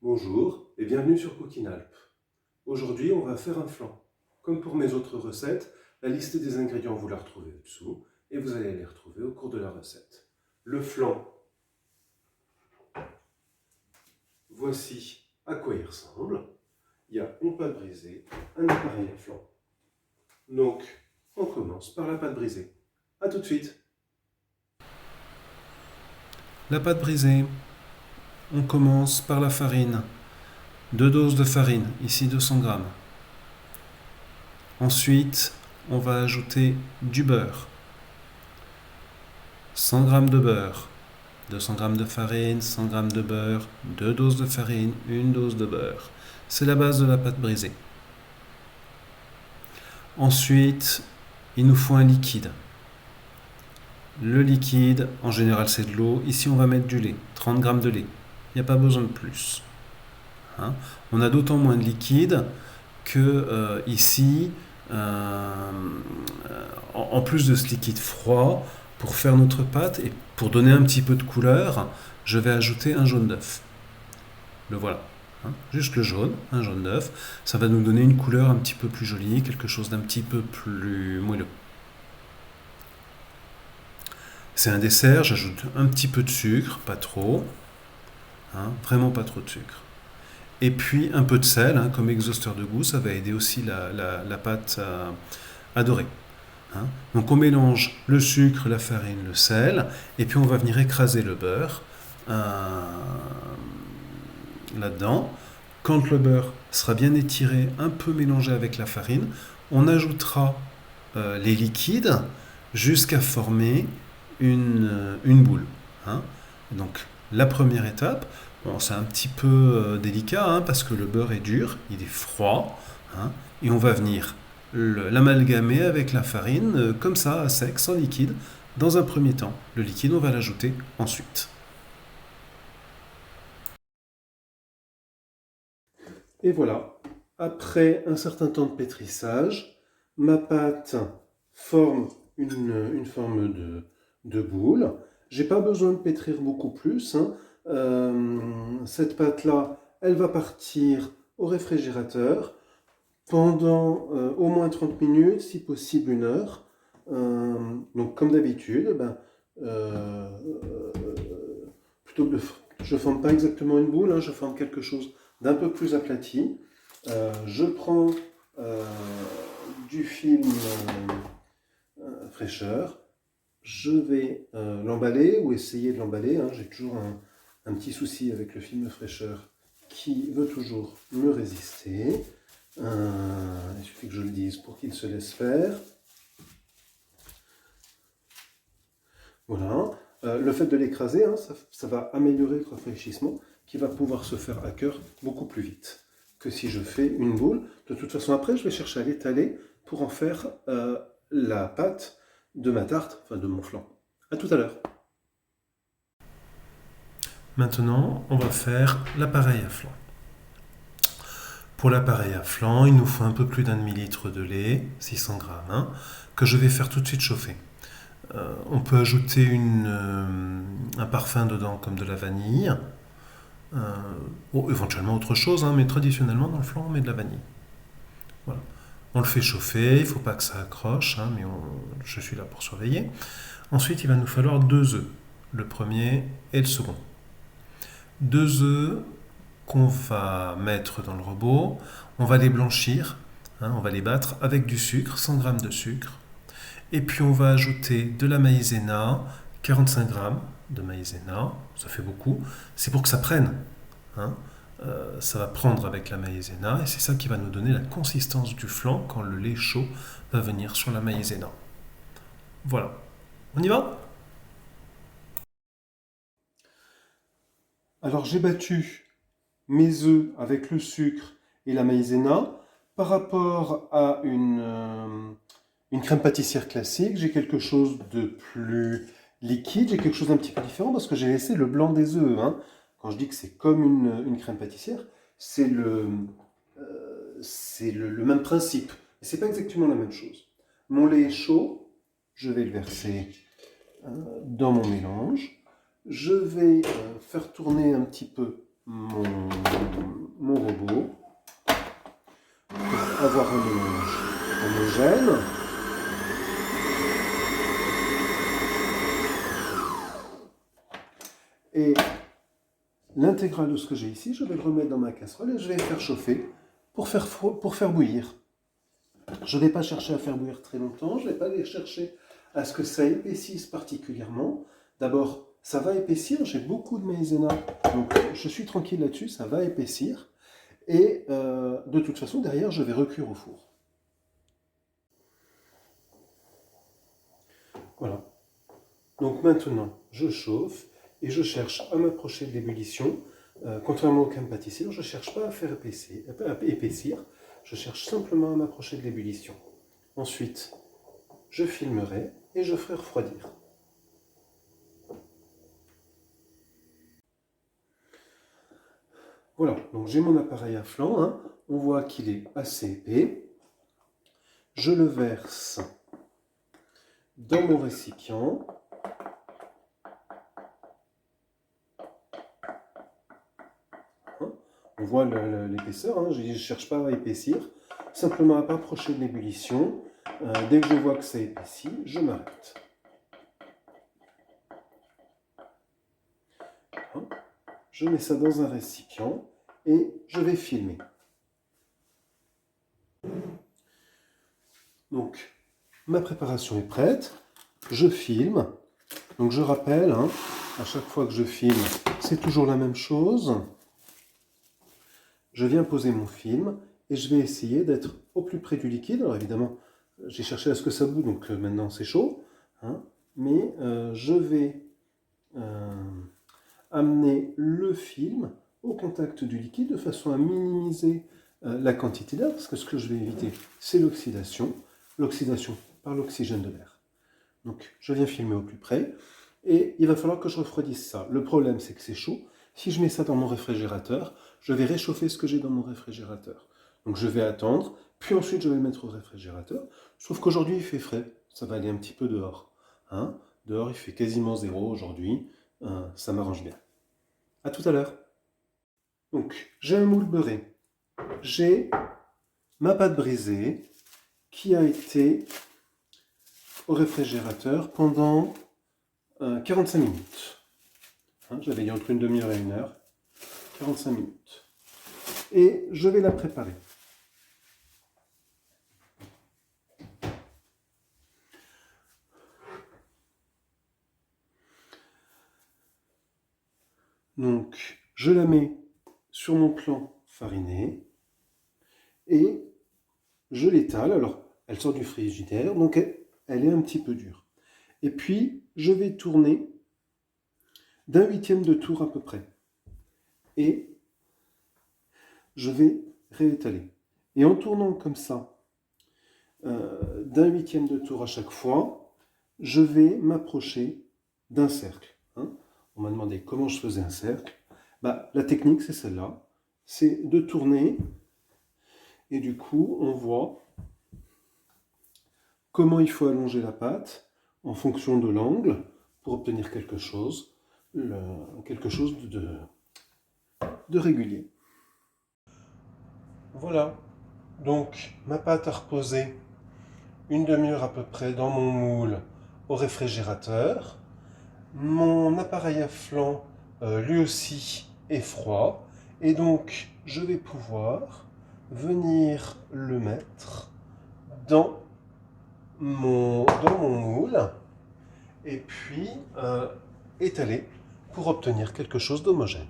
Bonjour et bienvenue sur Cooking Alp. Aujourd'hui, on va faire un flan. Comme pour mes autres recettes, la liste des ingrédients, vous la retrouvez au-dessous et vous allez les retrouver au cours de la recette. Le flan, voici à quoi il ressemble. Il y a une pâte brisée, un appareil à flan. Donc, on commence par la pâte brisée. A tout de suite. La pâte brisée, on commence par la farine. 2 doses de farine, ici 200 grammes. Ensuite, on va ajouter du beurre. 100 g de beurre, 200 g de farine, 100 g de beurre, 2 doses de farine, 1 dose de beurre. C'est la base de la pâte brisée. Ensuite, il nous faut un liquide. Le liquide, en général c'est de l'eau. Ici on va mettre du lait, 30 g de lait. Il n'y a pas besoin de plus. On a d'autant moins de liquide que ici, en plus de ce liquide froid, pour faire notre pâte et pour donner un petit peu de couleur, je vais ajouter un jaune d'œuf. Le voilà. Juste le jaune, un jaune d'œuf. Ça va nous donner une couleur un petit peu plus jolie, quelque chose d'un petit peu plus moelleux. C'est un dessert, j'ajoute un petit peu de sucre, pas trop. Vraiment pas trop de sucre. Et puis un peu de sel, comme exhausteur de goût, ça va aider aussi la pâte à dorer. Donc on mélange le sucre, la farine, le sel, et puis on va venir écraser le beurre là-dedans. Quand le beurre sera bien étiré, un peu mélangé avec la farine, on ajoutera les liquides jusqu'à former une boule. Donc la première étape, bon, c'est un petit peu délicat parce que le beurre est dur, il est froid, et on va venir l'amalgamer avec la farine comme ça, à sec, sans liquide, dans un premier temps. Le liquide, on va l'ajouter ensuite. Et voilà, après un certain temps de pétrissage, ma pâte forme une forme de boule. J'ai pas besoin de pétrir beaucoup plus. Cette pâte-là, elle va partir au réfrigérateur pendant au moins 30 minutes, si possible 1 heure. Donc comme d'habitude, plutôt que je ne forme pas exactement une boule, je forme quelque chose d'un peu plus aplati. Je prends du film fraîcheur, je vais l'emballer ou essayer de l'emballer. J'ai toujours un petit souci avec le film fraîcheur qui veut toujours me résister. Il suffit que je le dise pour qu'il se laisse faire. Voilà. Le fait de l'écraser, ça va améliorer le rafraîchissement qui va pouvoir se faire à cœur beaucoup plus vite que si je fais une boule. De toute façon, après, je vais chercher à l'étaler pour en faire la pâte de ma tarte, enfin de mon flan. A tout à l'heure. Maintenant, on va faire l'appareil à flan. Pour l'appareil à flan, il nous faut un peu plus d'1 demi-litre de lait, 600 grammes, que je vais faire tout de suite chauffer. On peut ajouter un parfum dedans comme de la vanille, éventuellement autre chose, mais traditionnellement dans le flan on met de la vanille. Voilà. On le fait chauffer, il ne faut pas que ça accroche, mais je suis là pour surveiller. Ensuite il va nous falloir 2 œufs, le premier et le second. 2 œufs qu'on va mettre dans le robot, on va les blanchir, on va les battre avec du sucre, 100 g de sucre. Et puis on va ajouter de la maïzena, 45 g de maïzena, ça fait beaucoup. C'est pour que ça prenne. Ça va prendre avec la maïzena et c'est ça qui va nous donner la consistance du flan quand le lait chaud va venir sur la maïzena. Voilà. On y va ? Alors j'ai battu mes œufs avec le sucre et la maïzena. Par rapport à une crème pâtissière classique, j'ai quelque chose de plus liquide, j'ai quelque chose d'un petit peu différent parce que j'ai laissé le blanc des œufs. Quand je dis que c'est comme une crème pâtissière, c'est le même principe. Mais ce n'est pas exactement la même chose. Mon lait est chaud, je vais le verser dans mon mélange. Je vais faire tourner un petit peu mon robot pour avoir un mélange homogène. Et l'intégrale de ce que j'ai ici, je vais le remettre dans ma casserole et je vais le faire chauffer pour faire bouillir. Je ne vais pas chercher à faire bouillir très longtemps, je ne vais pas aller chercher à ce que ça épaississe particulièrement. D'abord, ça va épaissir, j'ai beaucoup de maïzena, donc je suis tranquille là-dessus, ça va épaissir. Et de toute façon, derrière, je vais recuire au four. Voilà. Donc maintenant, je chauffe et je cherche à m'approcher de l'ébullition. Contrairement au crème pâtissière, je ne cherche pas à faire épaissir, je cherche simplement à m'approcher de l'ébullition. Ensuite, je filmerai et je ferai refroidir. Voilà, donc j'ai mon appareil à flanc, hein. On voit qu'il est assez épais. Je le verse dans mon récipient. On voit l'épaisseur, hein. Je ne cherche pas à épaissir, simplement à ne pas approcher de l'ébullition. Dès que je vois que ça épaissit, je m'arrête. Je mets ça dans un récipient et je vais filmer. Donc, ma préparation est prête. Je filme. Donc, je rappelle, hein, à chaque fois que je filme, c'est toujours la même chose. Je viens poser mon film et je vais essayer d'être au plus près du liquide. Alors évidemment, j'ai cherché à ce que ça bout, donc maintenant c'est chaud. Hein, mais je vais amener le film au contact du liquide de façon à minimiser la quantité d'air, parce que ce que je vais éviter, c'est l'oxydation par l'oxygène de l'air. Donc je viens filmer au plus près, et il va falloir que je refroidisse ça. Le problème, c'est que c'est chaud. Si je mets ça dans mon réfrigérateur, je vais réchauffer ce que j'ai dans mon réfrigérateur. Donc je vais attendre, puis ensuite je vais le mettre au réfrigérateur. Sauf qu'aujourd'hui il fait frais, ça va aller un petit peu dehors. Hein, dehors il fait quasiment 0 aujourd'hui, ça m'arrange bien. A tout à l'heure. Donc j'ai un moule beurré, j'ai ma pâte brisée qui a été au réfrigérateur pendant 45 minutes. Hein, j'avais dit entre une demi-heure et une heure. 45 minutes. Et je vais la préparer. Donc, je la mets sur mon plan fariné et je l'étale. Alors, elle sort du frigidaire, donc elle est un petit peu dure. Et puis, je vais tourner d'un huitième de tour à peu près. Et je vais réétaler. Et en tournant comme ça, d'un huitième de tour à chaque fois, je vais m'approcher d'un cercle. Hein. On m'a demandé comment je faisais un cercle. La technique, c'est celle-là. C'est de tourner. Et du coup, on voit comment il faut allonger la pâte en fonction de l'angle pour obtenir quelque chose de régulier. Voilà. Donc, ma pâte a reposé une demi-heure à peu près dans mon moule au réfrigérateur. Mon appareil à flanc, lui aussi, est froid. Et donc, je vais pouvoir venir le mettre dans mon moule et puis étaler pour obtenir quelque chose d'homogène.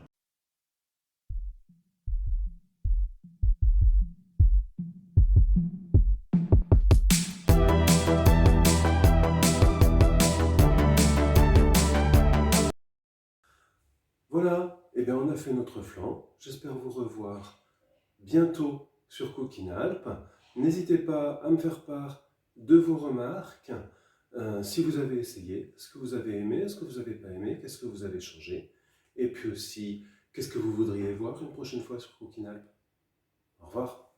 Voilà, et bien on a fait notre flan. J'espère vous revoir bientôt sur Cooking Alp. N'hésitez pas à me faire part de vos remarques. Si vous avez essayé, est-ce que vous avez aimé, est-ce que vous n'avez pas aimé, qu'est-ce que vous avez changé? Et puis aussi, qu'est-ce que vous voudriez voir une prochaine fois sur Cooking Alp? Au revoir.